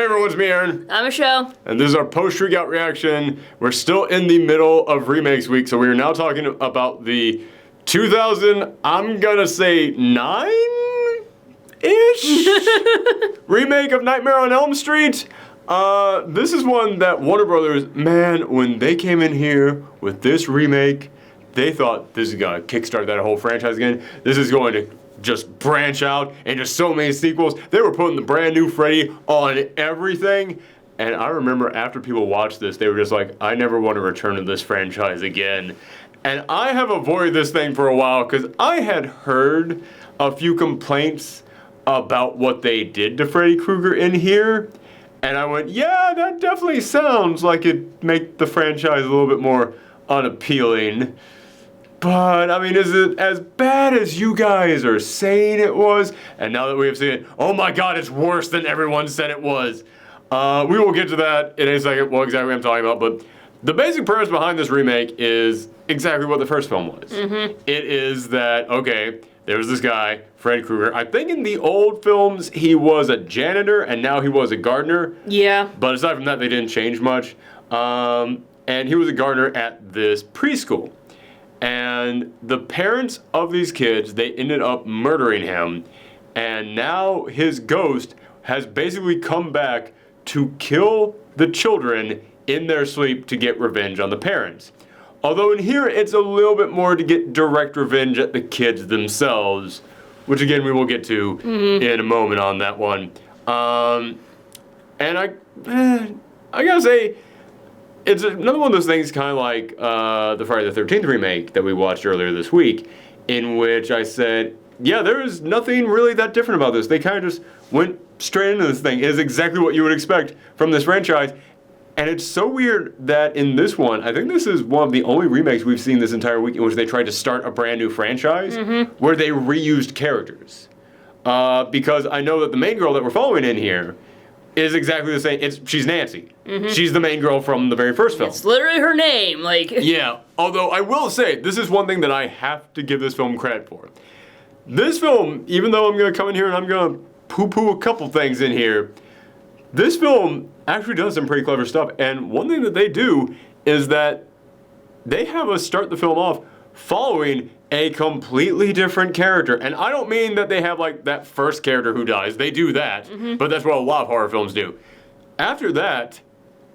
Hey everyone, it's me, Aaron. I'm Michelle. And this is our post-Shriek Out reaction. We're still in the middle of Remakes Week, so we are now talking about the 2000, I'm gonna say 9-ish? remake of Nightmare on Elm Street. This is one that Warner Brothers, man, when they came in here with this remake, they thought this is gonna kickstart that whole franchise again. This is going to just branch out into so many sequels. They were putting the brand new Freddy on everything. And I remember after people watched this, they were just like, I never want to return to this franchise again. And I have avoided this thing for a while because I had heard a few complaints about what they did to Freddy Krueger in here. And I went, yeah, that definitely sounds like it'd make the franchise a little bit more unappealing. But, I mean, is it as bad as you guys are saying it was? And now that we have seen it, oh my god, it's worse than everyone said it was. We will get to that in a second, what exactly I'm talking about. But the basic premise behind this remake is exactly what the first film was. Mm-hmm. It is that, okay, there was this guy, Freddy Krueger. I think in the old films, he was a janitor, and now he was a gardener. Yeah. But aside from that, they didn't change much. And he was a gardener at this preschool. And the parents of these kids, they ended up murdering him. And now his ghost has basically come back to kill the children in their sleep to get revenge on the parents. Although in here, it's a little bit more to get direct revenge at the kids themselves, which again, we will get to in a moment on that one. And I gotta say, it's another one of those things kind of like the Friday the 13th remake that we watched earlier this week, in which I said, yeah, there is nothing really that different about this. They kind of just went straight into this thing. It is exactly what you would expect from this franchise. And it's so weird that in this one, I think this is one of the only remakes we've seen this entire week in which they tried to start a brand new franchise where they reused characters. Because I know that the main girl that we're following in here is exactly the same. She's Nancy. She's the main girl from the very first film. It's literally her name, like. Yeah, although I will say, this is one thing that I have to give this film credit for. This film, even though I'm going to come in here and I'm going to poo-poo a couple things in here, this film actually does some pretty clever stuff. And one thing that they do is that they have us start the film off following a completely different character. And I don't mean that they have like that first character who dies. They do that, but that's what a lot of horror films do. After that,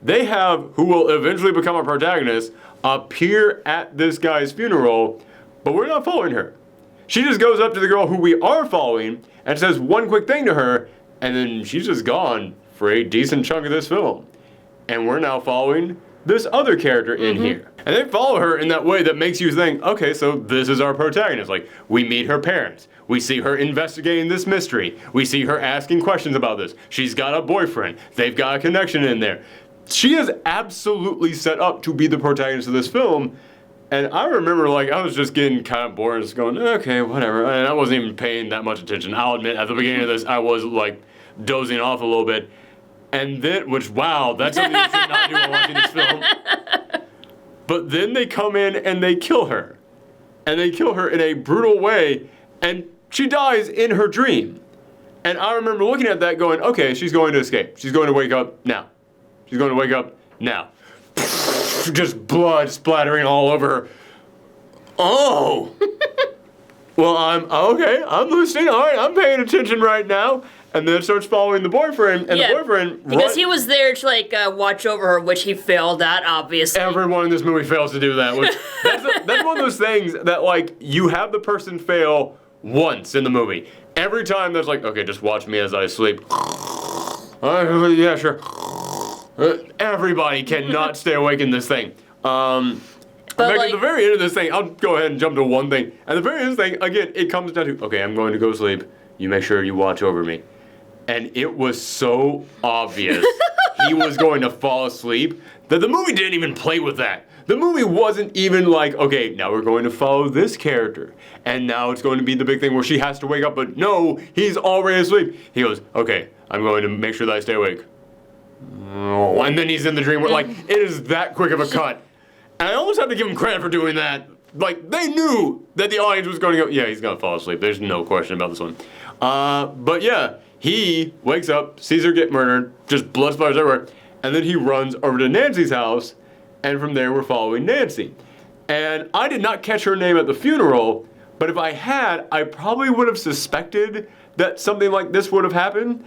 they have who will eventually become a protagonist appear at this guy's funeral, but we're not following her. She just goes up to the girl who we are following and says one quick thing to her, and then she's just gone for a decent chunk of this film. And we're now following this other character in here. And they follow her in that way that makes you think, okay, so this is our protagonist. Like, we meet her parents. We see her investigating this mystery. We see her asking questions about this. She's got a boyfriend. They've got a connection in there. She is absolutely set up to be the protagonist of this film. And I remember, like, I was just getting kind of bored and just going, okay, whatever. And I wasn't even paying that much attention. I'll admit, at the beginning of this, I was, like, dozing off a little bit. And then, which, wow, that's something you should not do while watching this film. But then they come in and they kill her. And they kill her in a brutal way. And she dies in her dream. And I remember looking at that going, okay, she's going to escape. She's going to wake up now. She's going to wake up now. Just blood splattering all over her. Oh! Well, okay, I'm listening. All right, I'm paying attention right now. And then starts following the boyfriend, and the boyfriend... Because he was there to, like, watch over her, which he failed at, obviously. Everyone in this movie fails to do that. Which, that's one of those things that, like, you have the person fail once in the movie. Every time there's like, okay, just watch me as I sleep. Yeah, sure. Everybody cannot stay awake in this thing. But like, at the very end of this thing, I'll go ahead and jump to one thing. At the very end of this thing, again, it comes down to, okay, I'm going to go sleep. You make sure you watch over me. And it was so obvious he was going to fall asleep that the movie didn't even play with that. The movie wasn't even like, okay, now we're going to follow this character. And now it's going to be the big thing where she has to wake up. But no, he's already asleep. He goes, okay, I'm going to make sure that I stay awake. And then he's in the dream. Like, it is that quick of a cut. And I almost have to give him credit for doing that. Like, they knew that the audience was going to go, yeah, he's going to fall asleep. There's no question about this one. But yeah, He wakes up, sees her get murdered, just blood splatters everywhere, and then he runs over to Nancy's house, and from there we're following Nancy. And I did not catch her name at the funeral, but if I had, I probably would have suspected that something like this would have happened,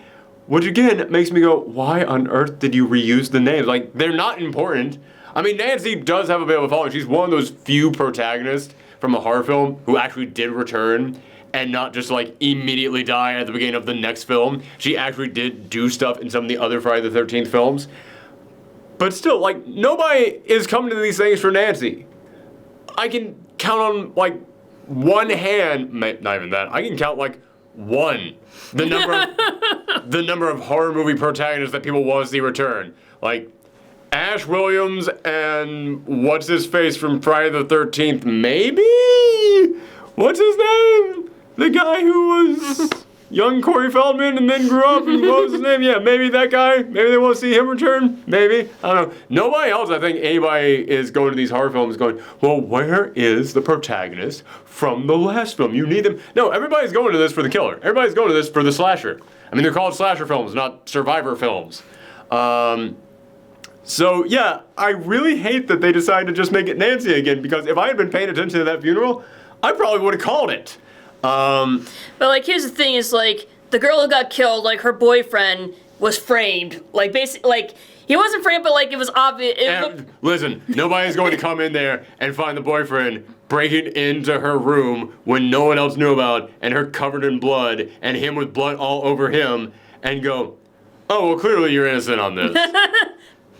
which again makes me go, why on earth did you reuse the names? Like, they're not important. I mean, Nancy does have a bit of a following. She's one of those few protagonists from a horror film who actually did return and not just like immediately die at the beginning of the next film. She actually did do stuff in some of the other Friday the 13th films. But still, like, nobody is coming to these things for Nancy. I can count on like one hand, not even that, I can count like one, the number of horror movie protagonists that people want to see return. Like, Ash Williams and what's his face from Friday the 13th, maybe? What's his name? The guy who was young Corey Feldman and then grew up and what was his name? Yeah, maybe that guy. Maybe they want to see him return. Maybe. I don't know. Nobody else, I think anybody is going to these horror films going, well, where is the protagonist from the last film? You need them. No, everybody's going to this for the killer. Everybody's going to this for the slasher. I mean, they're called slasher films, not survivor films. So, yeah, I really hate that they decided to just make it Nancy again, because if I had been paying attention to that funeral, I probably would have called it. But, like, here's the thing, is, like, the girl who got killed, like, her boyfriend was framed. Like, basically, like, he wasn't framed, but, like, it was obvious. Listen, nobody's going to come in there and find the boyfriend breaking into her room when no one else knew about, and her covered in blood, and him with blood all over him, and go, oh, well, clearly you're innocent on this.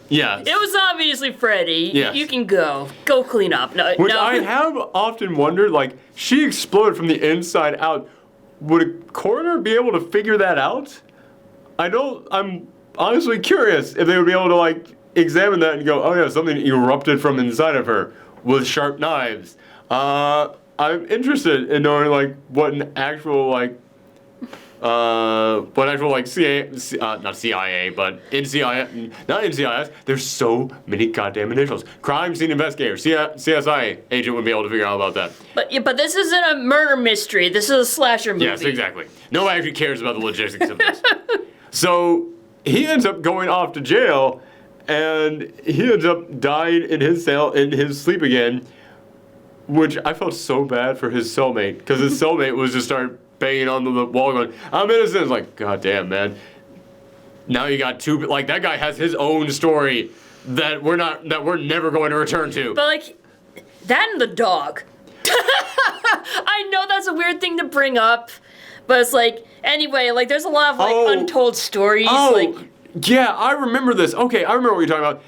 Yeah. It was obviously Freddy. Yes. You can go. Go clean up. No, Which no. I have often wondered, like, she exploded from the inside out. Would a coroner be able to figure that out? I'm honestly curious if they would be able to, like, examine that and go, oh yeah, something erupted from inside of her with sharp knives. I'm interested in knowing, like, what an actual, like, not CIA, but NCIS, not NCIS, there's so many goddamn initials. Crime scene investigator, CSI agent would be able to figure out about that. But this isn't a murder mystery. This is a slasher movie. Yes, exactly. Nobody actually cares about the logistics of this. So he ends up going off to jail, and he ends up dying in his cell, in his sleep again, which I felt so bad for his cellmate, because his cellmate was just started banging on the wall going, I'm innocent. It's like, god damn, man. Now you got two, like, that guy has his own story that we're never going to return to. But, like, that and the dog. I know that's a weird thing to bring up, but it's like, anyway, like, there's a lot of, like, untold stories. Like, yeah, I remember this. Okay, I remember what you're talking about.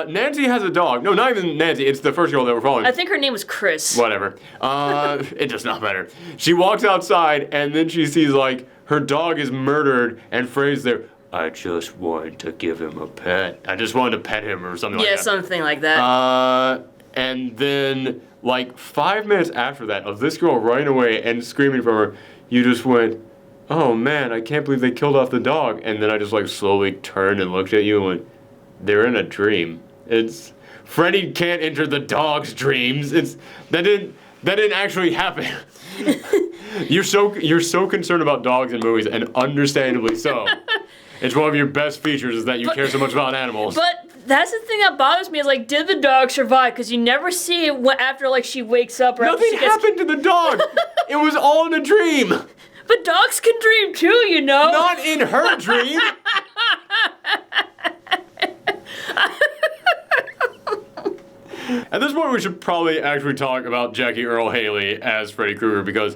Nancy has a dog. No, not even Nancy. It's the first girl that we're following. I think her name was Chris. Whatever. It does not matter. She walks outside, and then she sees, like, her dog is murdered, and Frey's there. I just wanted to give him a pet. I just wanted to pet him or something like that. Yeah, something like that. And then, like, 5 minutes after that, of this girl running away and screaming from her, you just went, oh, man, I can't believe they killed off the dog. And then I just, like, slowly turned and looked at you and went, they're in a dream. It's Freddy can't enter the dog's dreams. That didn't actually happen. You're so concerned about dogs in movies, and understandably so. It's one of your best features is that you care so much about animals. But that's the thing that bothers me is, like, did the dog survive? Because you never see it after, like, she wakes up or nothing after she gets... happened to the dog. It was all in a dream. But dogs can dream too, you know. Not in her dream. At this point, we should probably actually talk about Jackie Earle Haley as Freddy Krueger, because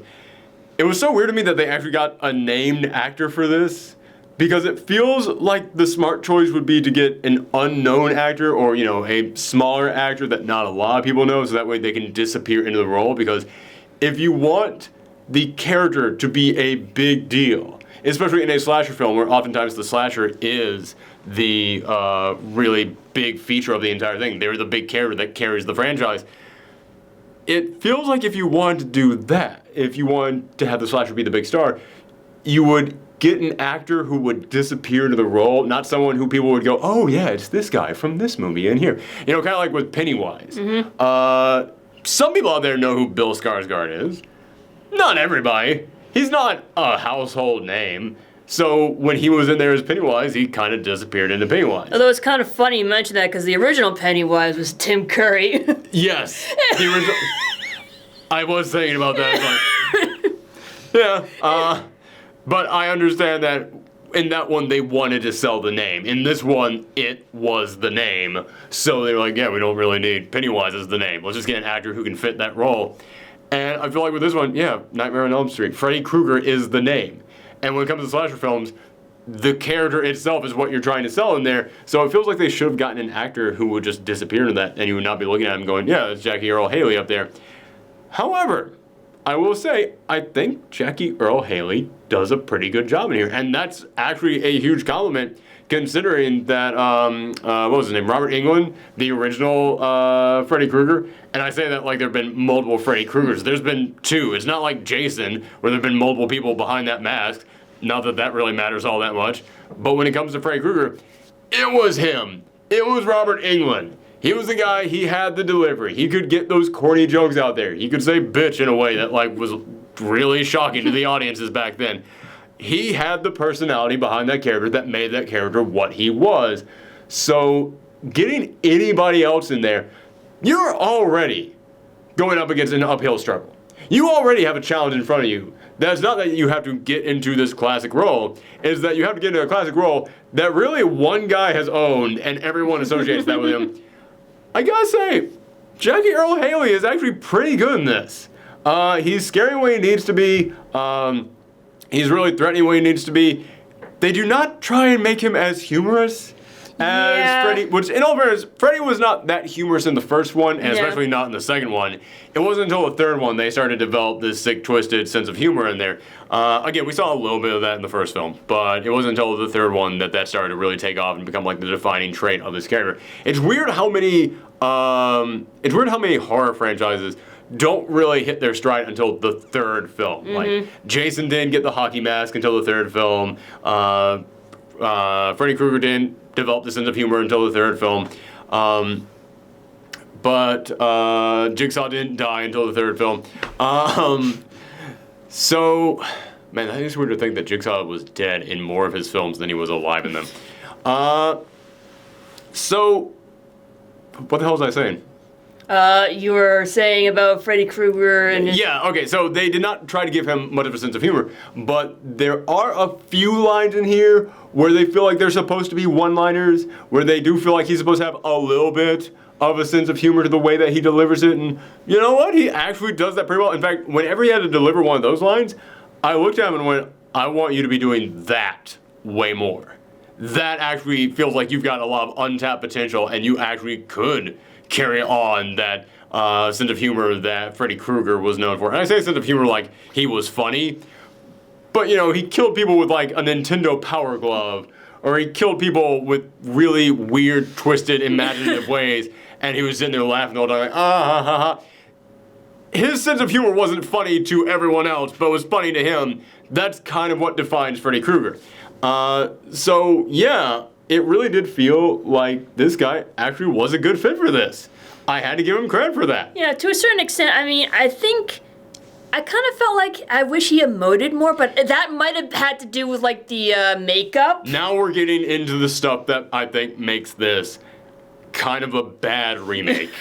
it was so weird to me that they actually got a named actor for this, because it feels like the smart choice would be to get an unknown actor or, you know, a smaller actor that not a lot of people know, so that way they can disappear into the role, because if you want the character to be a big deal, especially in a slasher film where oftentimes the slasher is the really big feature of the entire thing. They're the big character that carries the franchise. It feels like if you wanted to do that, if you wanted to have the slasher be the big star, you would get an actor who would disappear into the role, not someone who people would go, oh yeah, it's this guy from this movie in here. You know, kind of like with Pennywise. Mm-hmm. Some people out there know who Bill Skarsgård is. Not everybody. He's not a household name. So when he was in there as Pennywise, he kind of disappeared into Pennywise. Although it's kind of funny you mention that because the original Pennywise was Tim Curry. Yes. I was thinking about that. But yeah. But I understand that in that one, they wanted to sell the name. In this one, it was the name. So they were like, yeah, we don't really need Pennywise as the name. Let's just get an actor who can fit that role. And I feel like with this one, yeah, Nightmare on Elm Street, Freddy Krueger is the name. And when it comes to slasher films, the character itself is what you're trying to sell in there. So it feels like they should have gotten an actor who would just disappear into that, and you would not be looking at him going, yeah, it's Jackie Earle Haley up there. However, I will say, I think Jackie Earle Haley does a pretty good job in here. And that's actually a huge compliment, considering that, what was his name, Robert Englund, the original Freddy Krueger. And I say that like there have been multiple Freddy Kruegers. There's been two. It's not like Jason, where there have been multiple people behind that mask. Not that that really matters all that much. But when it comes to Freddy Krueger, it was him. It was Robert Englund. He was the guy, he had the delivery. He could get those corny jokes out there. He could say bitch in a way that like was really shocking to the audiences back then. He had the personality behind that character that made that character what he was. So getting anybody else in there, you're already going up against an uphill struggle. You already have a challenge in front of you. That's not that you have to get into this classic role, is that you have to get into a classic role that really one guy has owned and everyone associates that with him. I gotta say, Jackie Earle Haley is actually pretty good in this. He's scary when he needs to be. He's really threatening when he needs to be. They do not try and make him as humorous as Freddy, which in all fairness, Freddy was not that humorous in the first one, and especially not in the second one. It wasn't until the third one they started to develop this sick, twisted sense of humor in there. Again, we saw a little bit of that in the first film, but it wasn't until the third one that started to really take off and become like the defining trait of this character. It's weird how many horror franchises don't really hit their stride until the third film. Like Jason didn't get the hockey mask until the third film. Freddy Krueger didn't develop the sense of humor until the third film. But Jigsaw didn't die until the third film. So, man, that is weird to think that Jigsaw was dead in more of his films than he was alive in them. So, what the hell was I saying? You were saying about Freddy Krueger and... Yeah, okay, so they did not try to give him much of a sense of humor, but there are a few lines in here where they feel like they're supposed to be one-liners, where they do feel like he's supposed to have a little bit of a sense of humor to the way that he delivers it, and you know what? He actually does that pretty well. In fact, whenever he had to deliver one of those lines, I looked at him and went, I want you to be doing that way more. That actually feels like you've got a lot of untapped potential, and you actually could carry on that sense of humor that Freddy Krueger was known for. And I say sense of humor like he was funny, but you know, he killed people with like a Nintendo Power Glove, or he killed people with really weird, twisted, imaginative ways, and he was sitting there laughing all the time like, ah, ha, ha, ha. His sense of humor wasn't funny to everyone else, but was funny to him. That's kind of what defines Freddy Krueger. So yeah, it really did feel like this guy actually was a good fit for this. I had to give him credit for that. Yeah, to a certain extent. I mean, I think I kind of felt like I wish he emoted more, but that might have had to do with like the makeup. Now we're getting into the stuff that I think makes this kind of a bad remake.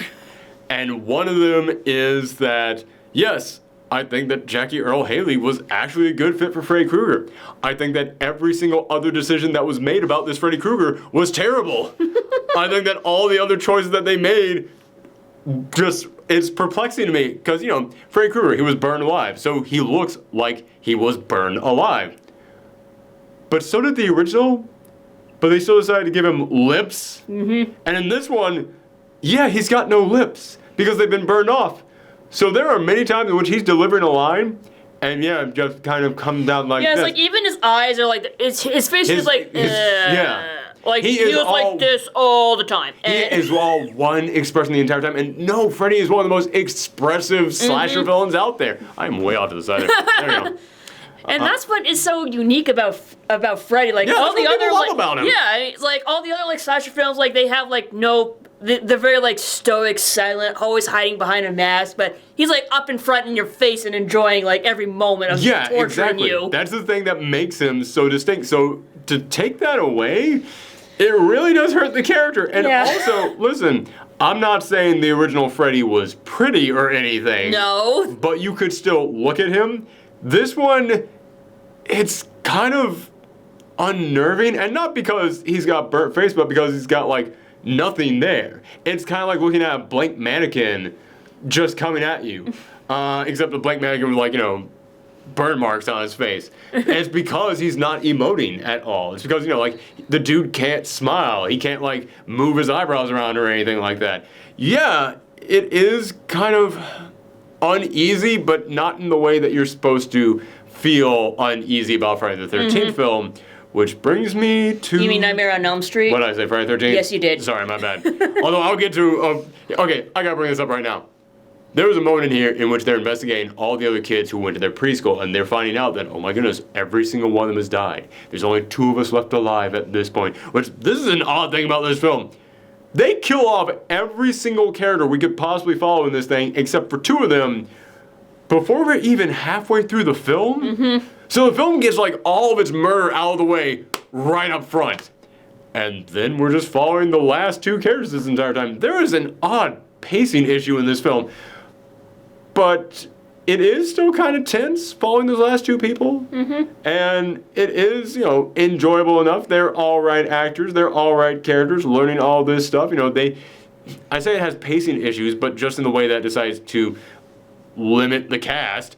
And one of them is that, yes, I think that Jackie Earle Haley was actually a good fit for Freddy Krueger. I think that every single other decision that was made about this Freddy Krueger was terrible. I think that all the other choices that they made just, it's perplexing to me. Because, you know, Freddy Krueger, he was burned alive. So he looks like he was burned alive. But so did the original. But they still decided to give him lips. And in this one, yeah, he's got no lips because they've been burned off. So there are many times in which he's delivering a line, and yeah, just kind of comes down like yeah, it's this. like even his eyes are like his face is like yeah, like he was like this all the time. He is all one expression the entire time, and no, Freddy is one of the most expressive slasher villains out there. I'm way off to the side there. There you go. And that's what is so unique about Freddy. Like yeah, all the other love about him. Yeah, it's like all the other like slasher films, like they have like no they're very like stoic, silent, always hiding behind a mask, but he's like up in front in your face and enjoying like every moment of torturing exactly. you. That's the thing that makes him so distinct. So to take that away, it really does hurt the character. And also, listen, I'm not saying the original Freddy was pretty or anything. No. But you could still look at him. This one, it's kind of unnerving, and not because he's got burnt face, but because he's got like nothing there. It's kind of like looking at a blank mannequin just coming at you. Except the blank mannequin with like, burn marks on his face. And it's because he's not emoting at all. It's because, like, the dude can't smile. He can't, like, move his eyebrows around or anything like that. Yeah, it is kind of uneasy, but not in the way that you're supposed to feel uneasy about Friday the 13th film, which brings me to... You mean Nightmare on Elm Street? What did I say, Friday the 13th? Yes, you did. Sorry, my bad. Although I'll get to... okay, I gotta bring this up right now. There was a moment in here in which they're investigating all the other kids who went to their preschool, and they're finding out that, oh my goodness, every single one of them has died. There's only 2 of us left alive at this point. Which, this is an odd thing about this film. They kill off every single character we could possibly follow in this thing, except for 2 of them, before we're even halfway through the film. So the film gets like all of its murder out of the way right up front. And then we're just following the last 2 characters this entire time. There is an odd pacing issue in this film. But it is still kind of tense following those last 2 people. And it is, enjoyable enough. They're all right actors. They're all right characters learning all this stuff. I say it has pacing issues, but just in the way that it decides to limit the cast.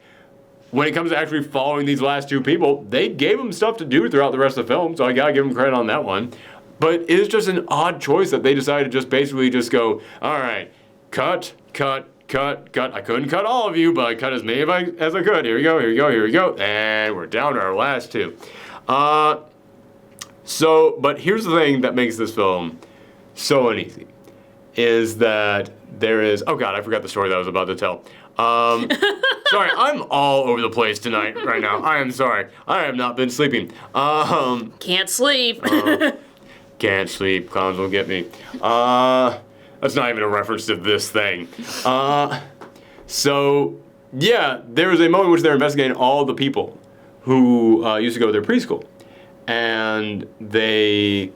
When it comes to actually following these last 2 people, they gave them stuff to do throughout the rest of the film, so I gotta give them credit on that one. But it's just an odd choice that they decided to just basically just go, all right, cut. I couldn't cut all of you, but I cut as many as I could. Here we go. And we're down to our last 2. But here's the thing that makes this film so uneasy. Is that there is... Oh, God, I forgot the story that I was about to tell. Sorry, I'm all over the place tonight, right now. I am sorry. I have not been sleeping. Can't sleep. Can't sleep. Clowns will get me. That's not even a reference to this thing. So, yeah, there was a moment in which they're investigating all the people who used to go to their preschool. And they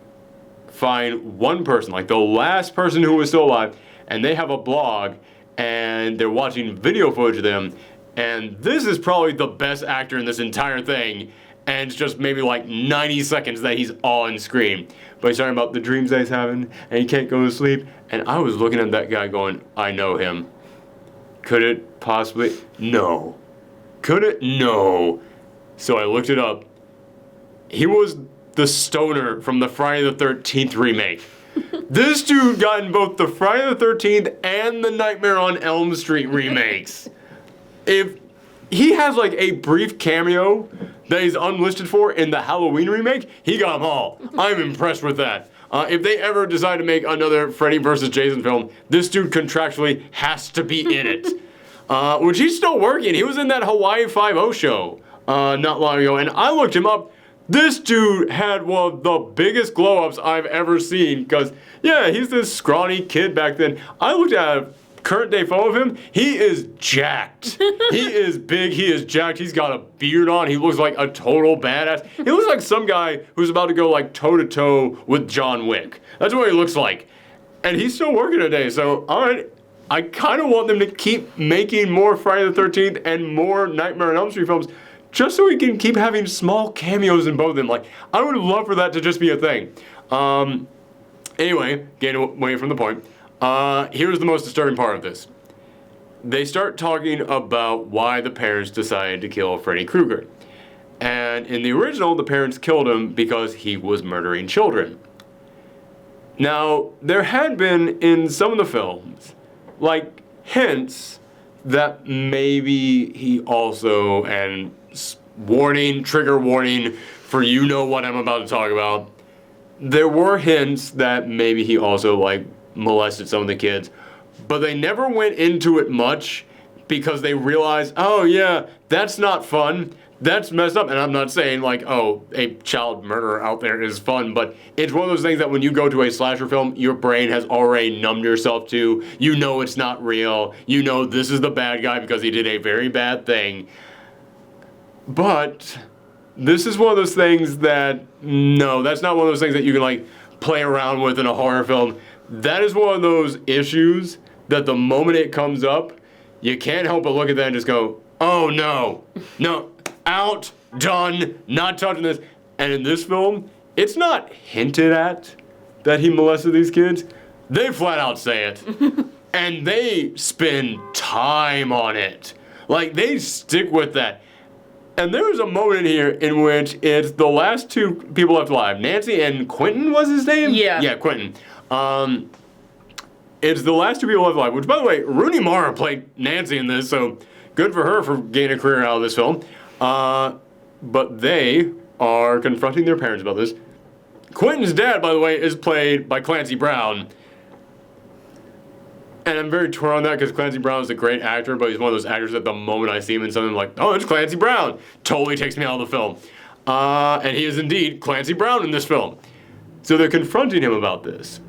find one person, like the last person who was still alive, and they have a blog, and they're watching video footage of them. And this is probably the best actor in this entire thing. And it's just maybe like 90 seconds that he's on screen. But he's talking about the dreams that he's having, and he can't go to sleep. And I was looking at that guy going, I know him. Could it possibly? No. Could it? No. So I looked it up. He was the stoner from the Friday the 13th remake. This dude got in both the Friday the 13th and the Nightmare on Elm Street remakes. If he has like a brief cameo that he's unlisted for in the Halloween remake, he got them all. I'm impressed with that. If they ever decide to make another Freddy vs. Jason film, this dude contractually has to be in it. Which he's still working. He was in that Hawaii Five-0 show not long ago, and I looked him up. This dude had one of the biggest glow-ups I've ever seen, because, yeah, he's this scrawny kid back then. I looked at a current day photo of him. He is jacked. He is big. He is jacked. He's got a beard on. He looks like a total badass. He looks like some guy who's about to go like toe-to-toe with John Wick. That's what he looks like. And he's still working today, so, all right. I kind of want them to keep making more Friday the 13th and more Nightmare on Elm Street films, just so we can keep having small cameos in both of them. Like, I would love for that to just be a thing. Anyway, getting away from the point. Here's the most disturbing part of this. They start talking about why the parents decided to kill Freddy Krueger. And in the original, the parents killed him because he was murdering children. Now, there had been in some of the films, like, hints that maybe he also, and warning, trigger warning for you know what I'm about to talk about, there were hints that maybe he also, like, molested some of the kids, but they never went into it much because they realized, oh yeah, that's not fun. That's messed up, and I'm not saying like, oh, a child murderer out there is fun, but it's one of those things that when you go to a slasher film, your brain has already numbed yourself to. You know it's not real. You know this is the bad guy because he did a very bad thing. But this is one of those things that, no, that's not one of those things that you can like play around with in a horror film. That is one of those issues that the moment it comes up, you can't help but look at that and just go, oh no, no. Out, done, not touching this. And in this film, it's not hinted at that he molested these kids. They flat out say it. And they spend time on it. Like, they stick with that. And there was a moment in here in which it's the last two people left alive. Nancy and Quentin was his name? Yeah. Yeah, Quentin. It's the last two people left alive, which, by the way, Rooney Mara played Nancy in this, so good for her for gaining a career out of this film. But they are confronting their parents about this. Quentin's dad, by the way, is played by Clancy Brown. And I'm very torn on that because Clancy Brown is a great actor, but he's one of those actors that the moment I see him in something, I'm like, oh, it's Clancy Brown. Totally takes me out of the film. And he is indeed Clancy Brown in this film. So they're confronting him about this.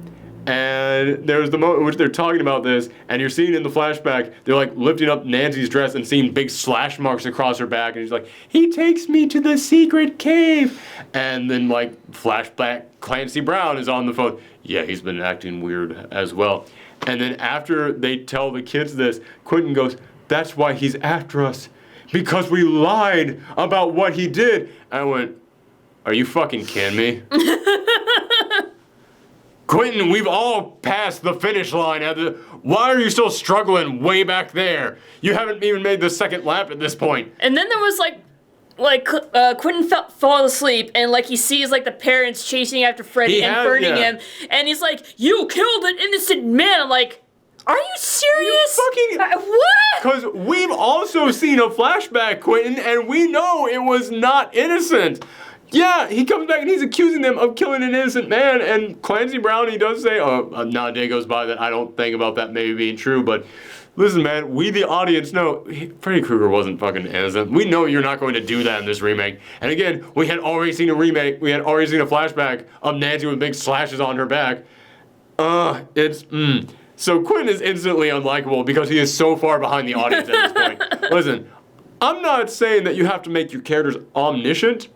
And there's the moment in which they're talking about this, and you're seeing in the flashback, they're like lifting up Nancy's dress and seeing big slash marks across her back, and he's like, he takes me to the secret cave. And then like flashback, Clancy Brown is on the phone. Yeah, he's been acting weird as well. And then after they tell the kids this, Quentin goes, that's why he's after us, because we lied about what he did. And I went, are you fucking kidding me? Quentin, we've all passed the finish line. Why are you still struggling way back there? You haven't even made the second lap at this point. And then there was Quentin fall asleep, and like he sees like the parents chasing after Freddy and burning him, and he's like, "You killed an innocent man." I'm like, are you serious? What? Because we've also seen a flashback, Quentin, and we know it was not innocent. Yeah, he comes back and he's accusing them of killing an innocent man, and Clancy Brown, he does say, not a day goes by that I don't think about that maybe being true, but listen, man, we the audience know Freddy Krueger wasn't fucking innocent. We know you're not going to do that in this remake. And again, we had already seen a remake, we had already seen a flashback of Nancy with big slashes on her back. So Quentin is instantly unlikable because he is so far behind the audience at this point. Listen, I'm not saying that you have to make your characters omniscient,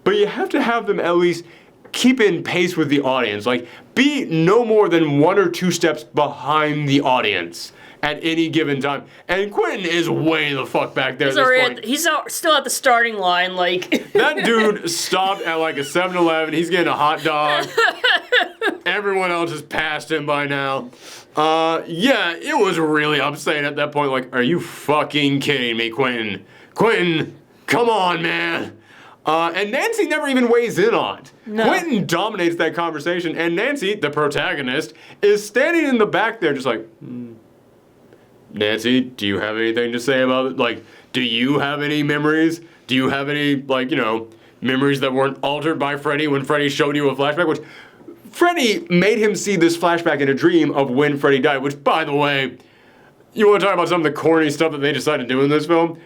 but you have to have them at least keep in pace with the audience. Like, be no more than 1 or 2 steps behind the audience at any given time. And Quentin is way the fuck back there at this point. He's still at the starting line, like. That dude stopped at like a 7-Eleven. He's getting a hot dog. Everyone else has passed him by now. Yeah, it was really upsetting at that point. Like, are you fucking kidding me, Quentin? Quentin, come on, man. And Nancy never even weighs in on it. No. Quentin dominates that conversation, and Nancy, the protagonist, is standing in the back there just like, Nancy, do you have anything to say about it? Like, do you have any memories? Do you have any, like, memories that weren't altered by Freddy when Freddy showed you a flashback? Which, Freddy made him see this flashback in a dream of when Freddy died, which, by the way, you want to talk about some of the corny stuff that they decided to do in this film?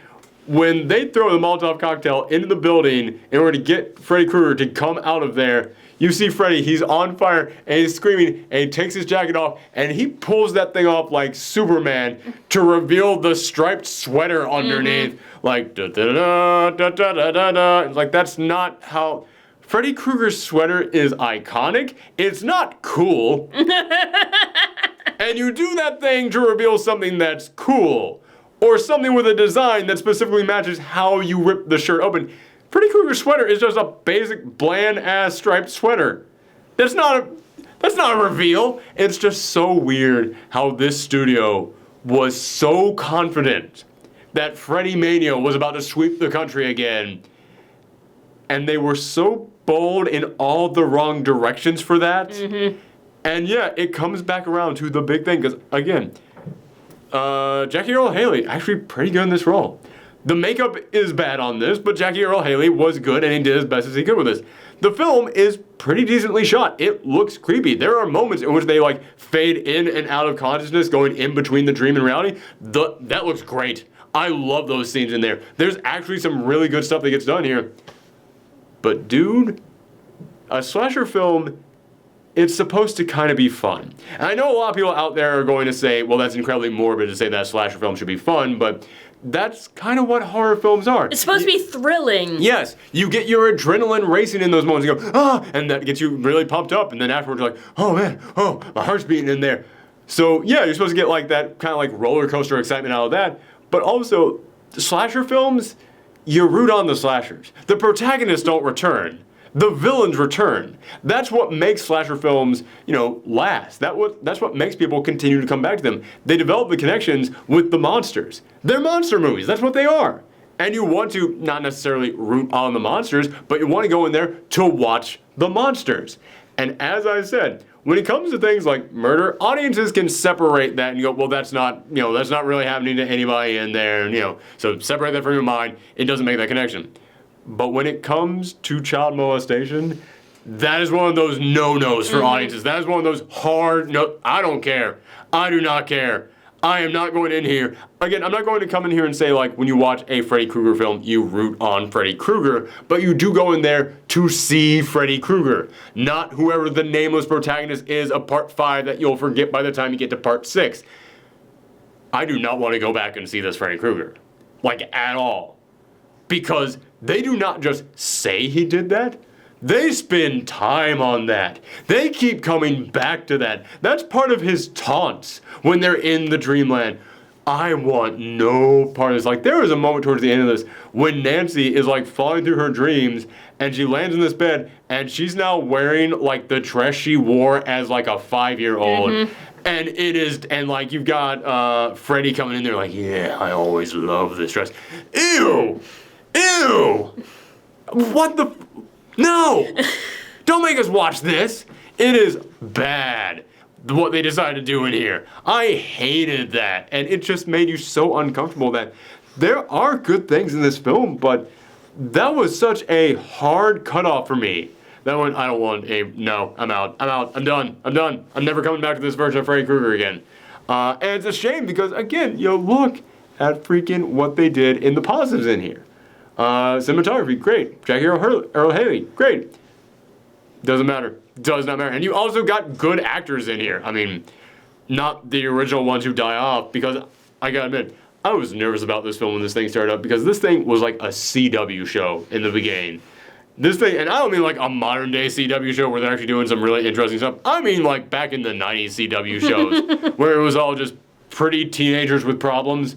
When they throw the Molotov cocktail into the building in order to get Freddy Krueger to come out of there, you see Freddy, he's on fire, and he's screaming, and he takes his jacket off, and he pulls that thing off like Superman to reveal the striped sweater underneath. Like, da-da-da-da-da-da-da-da. It's like, that's not how... Freddy Krueger's sweater is iconic. It's not cool. And you do that thing to reveal something that's cool. Or something with a design that specifically matches how you rip the shirt open. Freddy Krueger's sweater is just a basic, bland-ass striped sweater. That's not a reveal. It's just so weird how this studio was so confident that Freddy Mania was about to sweep the country again. And they were so bold in all the wrong directions for that. And yeah, it comes back around to the big thing, because again, Jackie Earle Haley, actually pretty good in this role. The makeup is bad on this, but Jackie Earle Haley was good and he did as best as he could with this. The film is pretty decently shot. It looks creepy. There are moments in which they fade in and out of consciousness, going in between the dream and reality. That looks great. I love those scenes in there. There's actually some really good stuff that gets done here. But dude, a slasher film, it's supposed to kind of be fun. And I know a lot of people out there are going to say, well, that's incredibly morbid to say that a slasher film should be fun, but that's kind of what horror films are. It's supposed to be thrilling. Yes, you get your adrenaline racing in those moments. You go, ah, and that gets you really pumped up, and then afterwards you're like, oh man, oh, my heart's beating in there. So yeah, you're supposed to get like that kind of like roller coaster excitement out of that, but also, slasher films, you root on the slashers. The protagonists don't return. The villains return. That's what makes slasher films, last. That's what makes people continue to come back to them. They develop the connections with the monsters. They're monster movies. That's what they are. And you want to not necessarily root on the monsters, but you want to go in there to watch the monsters. And as I said, when it comes to things like murder, audiences can separate that and go, well, that's not really happening to anybody in there. So separate that from your mind. It doesn't make that connection. But when it comes to child molestation, that is one of those no-nos for audiences. That is one of those hard, no, I don't care. I do not care. I am not going in here. Again, I'm not going to come in here and say, like, when you watch a Freddy Krueger film, you root on Freddy Krueger, but you do go in there to see Freddy Krueger, not whoever the nameless protagonist is of Part 5 that you'll forget by the time you get to Part 6. I do not want to go back and see this Freddy Krueger, like, at all. Because they do not just say he did that. They spend time on that. They keep coming back to that. That's part of his taunts when they're in the dreamland. I want no part of this. Like, there was a moment towards the end of this when Nancy is like falling through her dreams and she lands in this bed and she's now wearing like the dress she wore as like a 5-year-old. And it is, and like you've got Freddy coming in there like, yeah, I always love this dress. Ew! Ew! What the? No! Don't make us watch this. It is bad what they decided to do in here. I hated that. And it just made you so uncomfortable that there are good things in this film, but that was such a hard cutoff for me. That one, I don't want no, I'm out. I'm done. I'm never coming back to this version of Freddy Krueger again. And it's a shame because, again, look at freaking what they did in the positives in here. Cinematography, great. Jackie Earle Haley, great. Doesn't matter. Does not matter. And you also got good actors in here. I mean, not the original ones who die off, because I gotta admit, I was nervous about this film when this thing started up, because this thing was like a CW show in the beginning. This thing, and I don't mean like a modern day CW show where they're actually doing some really interesting stuff. I mean like back in the 90s CW shows where it was all just pretty teenagers with problems.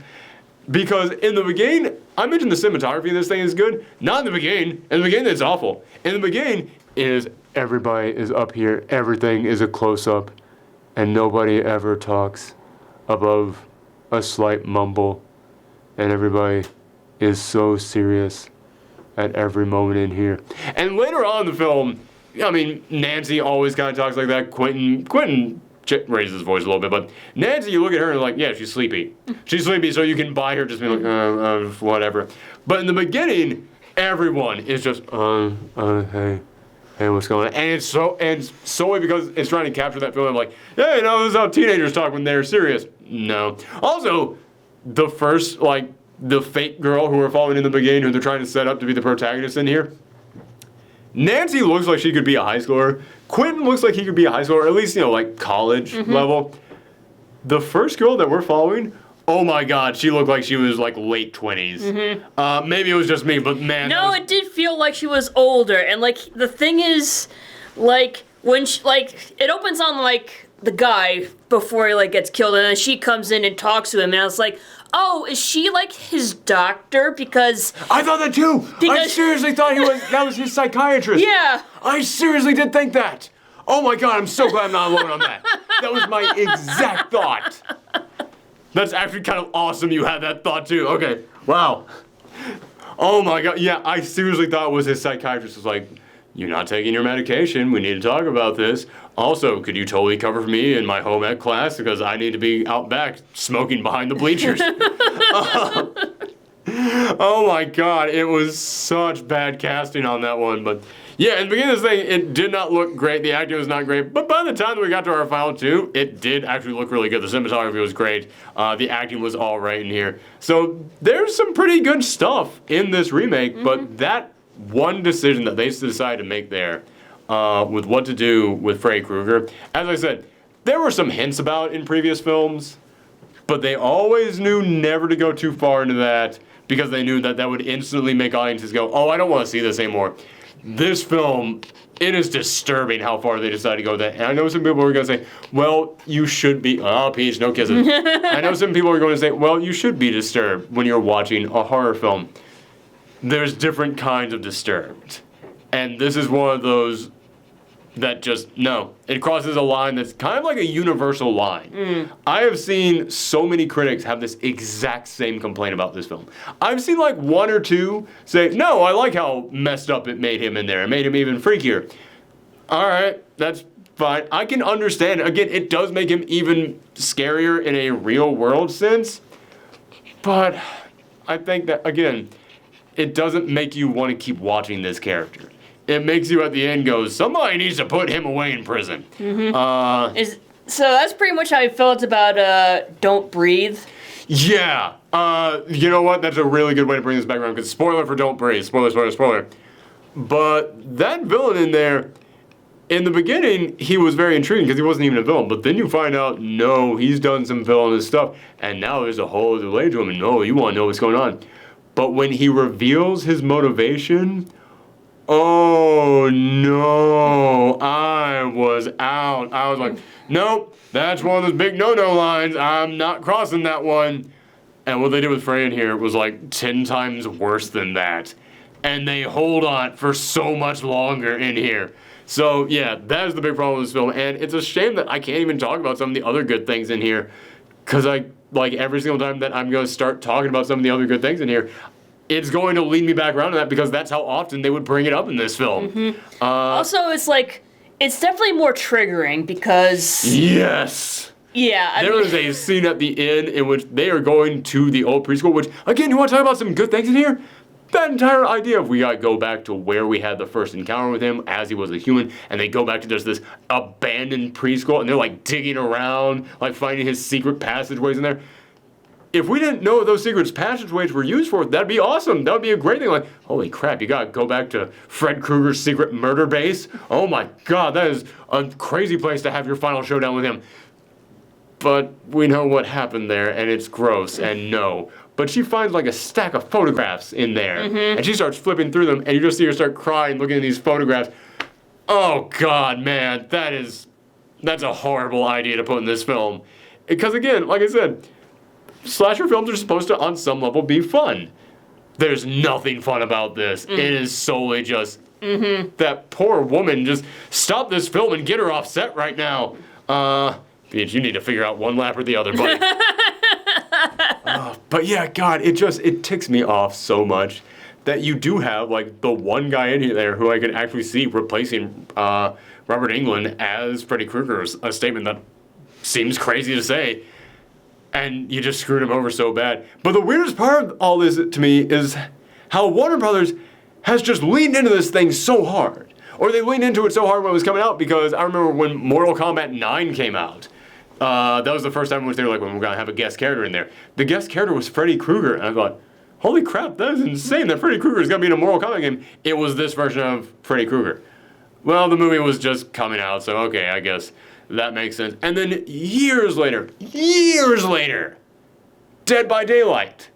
Because in the beginning, I mentioned the cinematography in this thing is good. Not in the beginning. In the beginning, it's awful. In the beginning, everybody is up here. Everything is a close-up. And nobody ever talks above a slight mumble. And everybody is so serious at every moment in here. And later on in the film, I mean, Nancy always kind of talks like that. Quentin raises his voice a little bit, but Nancy, you look at her and like, yeah, she's sleepy. She's sleepy, so you can buy her just being like, whatever. But in the beginning, everyone is just, hey, what's going on? And it's solely because it's trying to capture that feeling of like, hey, this is how teenagers talk when they're serious. No. Also, the first, like, the fake girl who we're following in the beginning, who they're trying to set up to be the protagonist in here, Nancy looks like she could be a high schooler. Quentin looks like he could be a high schooler, at least, like college level. The first girl that we're following, oh my God, she looked like she was like late 20s. Maybe it was just me, but man. No, it did feel like she was older. And like, the thing is, like, when she, like, it opens on like the guy before he like gets killed, and then she comes in and talks to him, and I was like, oh, is she like his doctor? Because I thought that too. I seriously thought that was his psychiatrist. Yeah. I seriously did think that. Oh my God, I'm so glad I'm not alone on that. That was my exact thought. That's actually kind of awesome you had that thought too. Okay, wow. Oh my God, yeah, I seriously thought it was his psychiatrist. It was like, you're not taking your medication, we need to talk about this. Also, could you totally cover for me in my home ec class because I need to be out back smoking behind the bleachers. Oh my God, it was such bad casting on that one. But Yeah, in the beginning of this thing, it did not look great. The acting was not great. But by the time that we got to our final two, it did actually look really good. The cinematography was great. The acting was all right in here. So there's some pretty good stuff in this remake, but that one decision that they decided to make there with what to do with Freddy Krueger, as I said, there were some hints about in previous films, but they always knew never to go too far into that because they knew that that would instantly make audiences go, oh, I don't want to see this anymore. This film, it is disturbing how far they decided to go with that. And I know some people are going to say, well, you should be, oh, Peach, no kisses. I know some people are going to say, well, you should be disturbed when you're watching a horror film. There's different kinds of disturbed. And this is one of those that just, no. It crosses a line that's kind of like a universal line. I have seen so many critics have this exact same complaint about this film. I've seen like one or two say, no, I like how messed up it made him in there. It made him even freakier. All right, that's fine. I can understand. Again, it does make him even scarier in a real world sense. But I think that, again, it doesn't make you want to keep watching this character. It makes you at the end go, somebody needs to put him away in prison. So that's pretty much how I felt about Don't Breathe. Yeah. You know what? That's a really good way to bring this back around, because spoiler for Don't Breathe. Spoiler, spoiler, spoiler. But that villain in there, in the beginning, he was very intriguing because he wasn't even a villain. But then you find out, no, he's done some villainous stuff. And now there's a whole other layer to him. And no, you want to know what's going on. But when he reveals his motivation, oh no, I was out. I was like, nope, that's one of those big no-no lines. I'm not crossing that one. And what they did with Frey in here was like 10 times worse than that. And they hold on for so much longer in here. So yeah, that is the big problem with this film. And it's a shame that I can't even talk about some of the other good things in here. Because like every single time that I'm going to start talking about some of the other good things in here, it's going to lead me back around to that because that's how often they would bring it up in this film. Also, it's like, it's definitely more triggering because... Yes! Yeah, There is a scene at the end in which they are going to the old preschool, which, again, you want to talk about some good things in here? That entire idea of we gotta go back to where we had the first encounter with him as he was a human, and they go back to just this abandoned preschool, and they're like digging around, like finding his secret passageways in there. If we didn't know what those secret passageways were used for, that'd be awesome. That would be a great thing. Like, holy crap, you gotta go back to Fred Krueger's secret murder base. Oh my god, that is a crazy place to have your final showdown with him. But we know what happened there, and it's gross, and no. But she finds like a stack of photographs in there, and she starts flipping through them, and you just see her start crying looking at these photographs. Oh god, man, that's a horrible idea to put in this film. Because again, like I said, slasher films are supposed to, on some level, be fun. There's nothing fun about this. It is solely just that poor woman. Just stop this film and get her off set right now. Bitch, you need to figure out one lap or the other, buddy. But yeah, God, it ticks me off so much that you do have like the one guy in there who I could actually see replacing Robert Englund as Freddy Krueger. A statement that seems crazy to say. And you just screwed him over so bad. But the weirdest part of all this to me is how Warner Brothers has just leaned into this thing so hard. Or they leaned into it so hard when it was coming out, because I remember when Mortal Kombat 9 came out. That was the first time in which they were like, well, we're going to have a guest character in there. The guest character was Freddy Krueger. And I thought, holy crap, that is insane that Freddy Krueger is going to be in a Mortal Kombat game. It was this version of Freddy Krueger. Well, the movie was just coming out, so okay, I guess that makes sense. And then years later, Dead by Daylight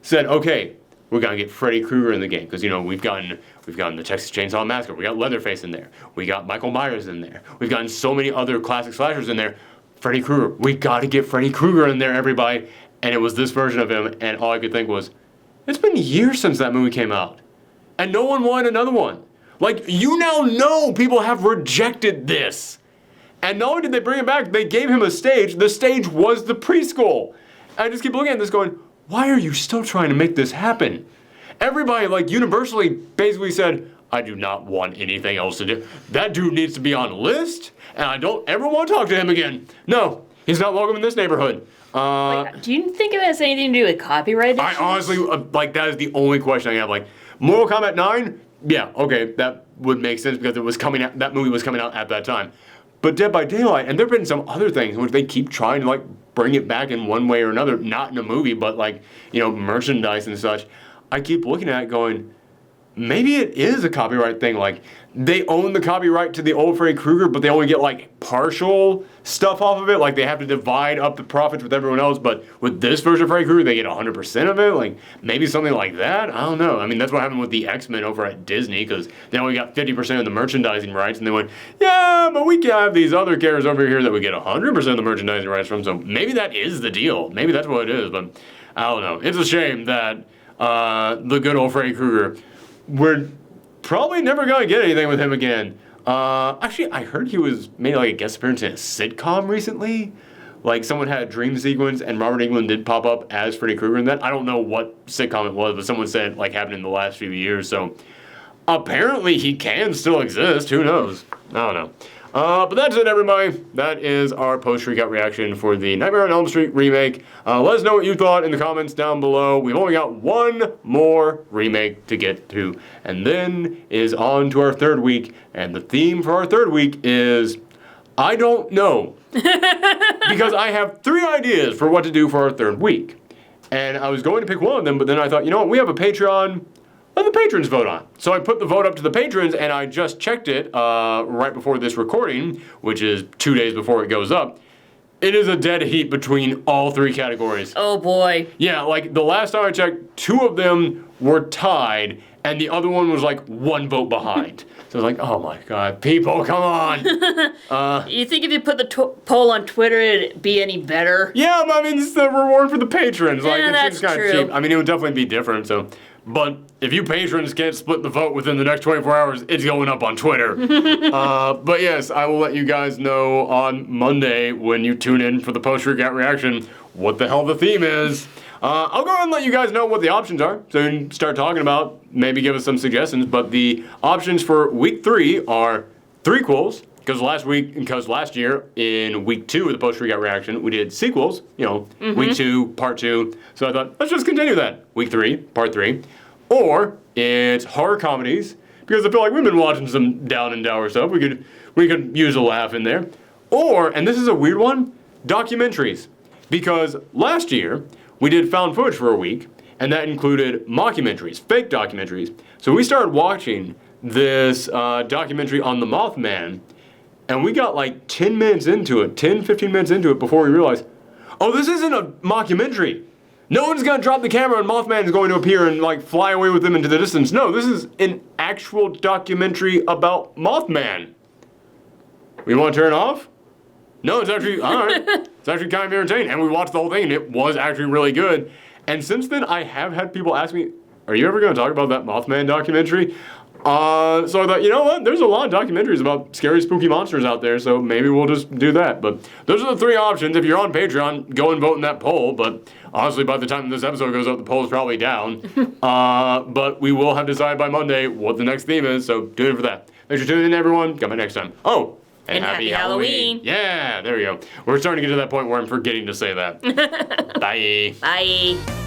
said, okay, we're gonna get Freddy Krueger in the game, because we've gotten the Texas Chainsaw Massacre, we got Leatherface in there, we got Michael Myers in there, we've gotten so many other classic slashers in there. Freddy Krueger, we gotta get Freddy Krueger in there, everybody. And it was this version of him, and all I could think was, it's been years since that movie came out, and no one wanted another one. Like, you now know people have rejected this. And not only did they bring him back, they gave him a stage. The stage was the preschool. And I just keep looking at this going, why are you still trying to make this happen? Everybody, like, universally basically said, I do not want anything else to do. That dude needs to be on a list, and I don't ever want to talk to him again. No, he's not welcome in this neighborhood. Do you think it has anything to do with copyright issues? I honestly, that is the only question I have. Like, Mortal Kombat 9? Yeah, okay, would make sense because it was coming out, that movie was coming out at that time. But Dead by Daylight, and there have been some other things in which they keep trying to like bring it back in one way or another, not in a movie, but like, you know, merchandise and such. I keep looking at it going, maybe it is a copyright thing. Like, they own the copyright to the old Freddy Krueger, but they only get like partial stuff off of it. Like, they have to divide up the profits with everyone else. But with this version of Freddy Krueger, they get 100% of it. Like, maybe something like that. I don't know. I mean, that's what happened with the X-Men over at Disney, because they only got 50% of the merchandising rights, and they went, yeah, but we can have these other characters over here that we get 100% of the merchandising rights from. So maybe that is the deal. Maybe that's what it is. But I don't know. It's a shame that the good old Freddy Krueger, we're probably never gonna get anything with him again. Actually, I heard he was made like a guest appearance in a sitcom recently. Like, someone had a dream sequence, and Robert Englund did pop up as Freddy Krueger in that. I don't know what sitcom it was, but someone said like happened in the last few years. So apparently he can still exist. Who knows? I don't know. But that's it, everybody. That is our post-Shriek Out reaction for the Nightmare on Elm Street remake. Let us know what you thought in the comments down below. We've only got one more remake to get to, and then is on to our third week. And the theme for our third week is, I don't know. Because I have 3 ideas for what to do for our third week. And I was going to pick one of them, but then I thought, you know what, we have a Patreon. Let the patrons vote on. So I put the vote up to the patrons, and I just checked it right before this recording, which is 2 days before it goes up. It is a dead heat between all 3 categories. Oh boy. Yeah, like the last time I checked, 2 of them were tied, and the other one was like 1 vote behind. So I was like, oh my god, people, come on. You think if you put the poll on Twitter, it'd be any better? Yeah, but I mean, it's the reward for the patrons. Like, Yeah, it seems kind of cheap. I mean, it would definitely be different, so. But if you patrons can't split the vote within the next 24 hours, it's going up on Twitter. But yes, I will let you guys know on Monday when you tune in for the post-Shriek Out reaction what the hell the theme is. I'll go ahead and let you guys know what the options are, so you can start talking about, maybe give us some suggestions. But the options for week 3 are threequels, because last year in week 2 of the post-Shriek Out reaction, we did sequels, you know, week 2, part 2. So I thought, let's just continue that. Week 3, part 3. Or it's horror comedies, because I feel like we've been watching some down and dour stuff. We could use a laugh in there. Or, and this is a weird one, documentaries. Because last year, we did found footage for a week, and that included mockumentaries, fake documentaries. So we started watching this documentary on the Mothman, and we got like 10 minutes into it, 10, 15 minutes into it before we realized, oh, this isn't a mockumentary. No one's gonna drop the camera and Mothman is going to appear and like fly away with them into the distance. No, this is an actual documentary about Mothman. We want to turn it off? No, it's actually, all right. It's actually kind of entertaining. And we watched the whole thing and it was actually really good. And since then, I have had people ask me, are you ever gonna talk about that Mothman documentary? So I thought, you know what? There's a lot of documentaries about scary, spooky monsters out there, so maybe we'll just do that. But those are the 3 options. If you're on Patreon, go and vote in that poll. But honestly, by the time this episode goes up, the poll is probably down. But we will have decided by Monday what the next theme is, so tune in for that. Thanks for tuning in, everyone. Come back next time. Oh, and happy Halloween. Yeah, there we go. We're starting to get to that point where I'm forgetting to say that. Bye. Bye.